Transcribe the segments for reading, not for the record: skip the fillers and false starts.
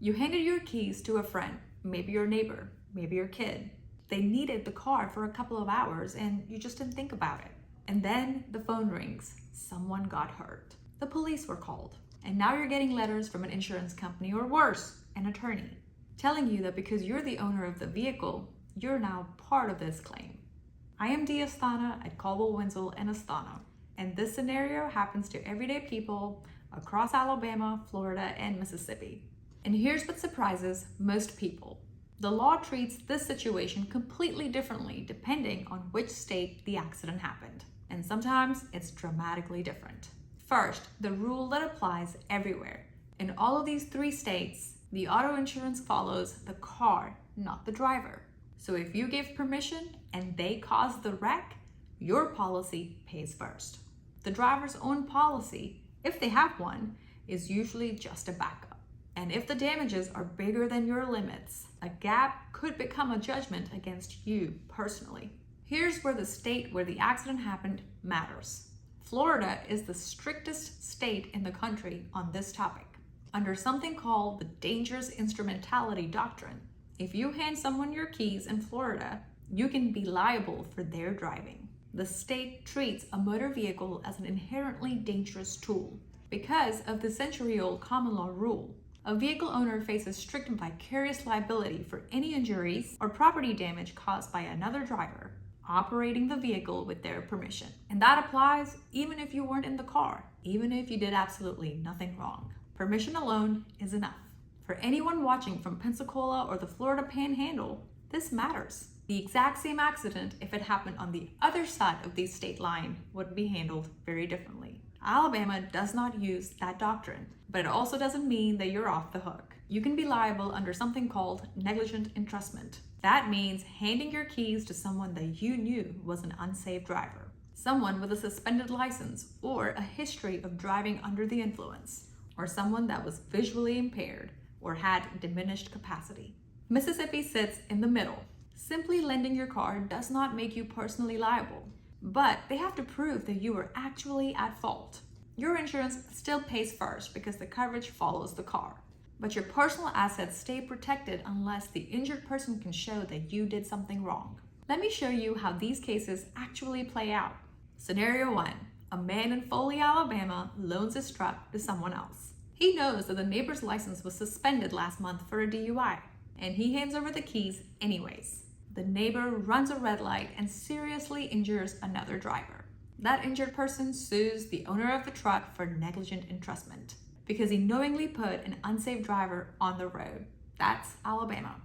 You handed your keys to a friend, maybe your neighbor, maybe your kid. They needed the car for a couple of hours and you just didn't think about it. And then the phone rings. Someone got hurt. The police were called. And now you're getting letters from an insurance company, or worse, an attorney, telling you that because you're the owner of the vehicle, you're now part of this claim. I am Asthana at Caldwell Wenzel Asthana, and this scenario happens to everyday people across Alabama, Florida, and Mississippi. And here's what surprises most people. The law treats this situation completely differently depending on which state the accident happened. And sometimes it's dramatically different. First, the rule that applies everywhere. In all of these 3 states, the auto insurance follows the car, not the driver. So if you give permission and they cause the wreck, your policy pays first. The driver's own policy, if they have one, is usually just a backup. And if the damages are bigger than your limits, a gap could become a judgment against you personally. Here's where the state where the accident happened matters. Florida is the strictest state in the country on this topic. Under something called the dangerous instrumentality doctrine, if you hand someone your keys in Florida, you can be liable for their driving. The state treats a motor vehicle as an inherently dangerous tool. Because of the century-old common law rule, a vehicle owner faces strict vicarious liability for any injuries or property damage caused by another driver operating the vehicle with their permission. And that applies even if you weren't in the car, even if you did absolutely nothing wrong. Permission alone is enough. For anyone watching from Pensacola or the Florida Panhandle, this matters. The exact same accident, if it happened on the other side of the state line, would be handled very differently. Alabama does not use that doctrine, but it also doesn't mean that you're off the hook. You can be liable under something called negligent entrustment. That means handing your keys to someone that you knew was an unsafe driver, someone with a suspended license or a history of driving under the influence, or someone that was visually impaired or had diminished capacity. Mississippi sits in the middle. Simply lending your car does not make you personally liable, but they have to prove that you were actually at fault. Your insurance still pays first because the coverage follows the car, but your personal assets stay protected unless the injured person can show that you did something wrong. Let me show you how these cases actually play out. Scenario 1. A man in Foley, Alabama loans his truck to someone else. He knows that the neighbor's license was suspended last month for a DUI, and he hands over the keys anyways. The neighbor runs a red light and seriously injures another driver. That injured person sues the owner of the truck for negligent entrustment because he knowingly put an unsafe driver on the road. That's Alabama.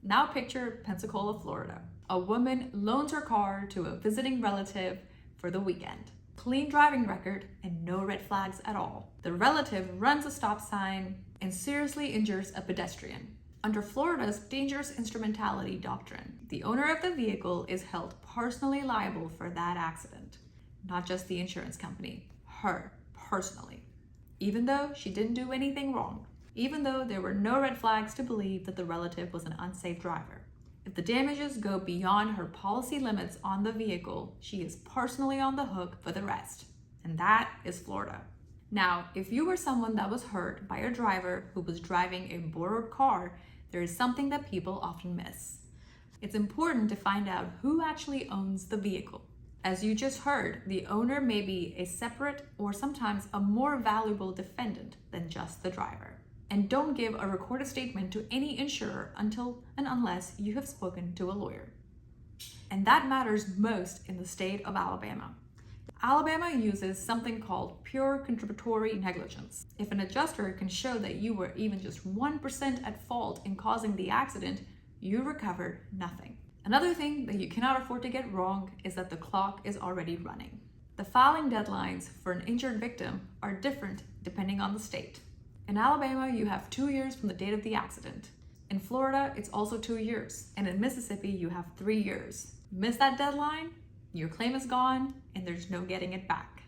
Now picture Pensacola, Florida. A woman loans her car to a visiting relative for the weekend. Clean driving record and no red flags at all. The relative runs a stop sign and seriously injures a pedestrian. Under Florida's dangerous instrumentality doctrine, the owner of the vehicle is held personally liable for that accident, not just the insurance company, her personally. Even though she didn't do anything wrong, even though there were no red flags to believe that the relative was an unsafe driver. If the damages go beyond her policy limits on the vehicle, she is personally on the hook for the rest. And that is Florida. Now, if you were someone that was hurt by a driver who was driving a borrowed car, there is something that people often miss. It's important to find out who actually owns the vehicle. As you just heard, the owner may be a separate or sometimes a more valuable defendant than just the driver. And don't give a recorded statement to any insurer until and unless you have spoken to a lawyer. And that matters most in the state of Alabama. Alabama uses something called pure contributory negligence. If an adjuster can show that you were even just 1% at fault in causing the accident, you recovered nothing. Another thing that you cannot afford to get wrong is that the clock is already running. The filing deadlines for an injured victim are different depending on the state. In Alabama, you have 2 years from the date of the accident. In Florida, it's also 2 years. And in Mississippi, you have 3 years. Miss that deadline, your claim is gone, and there's no getting it back.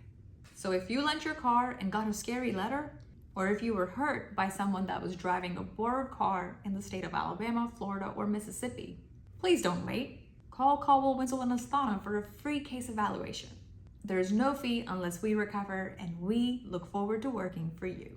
So if you lent your car and got a scary letter, or if you were hurt by someone that was driving a borrowed car in the state of Alabama, Florida, or Mississippi, please don't wait. Call Caldwell Wenzel Asthana for a free case evaluation. There is no fee unless we recover, and we look forward to working for you.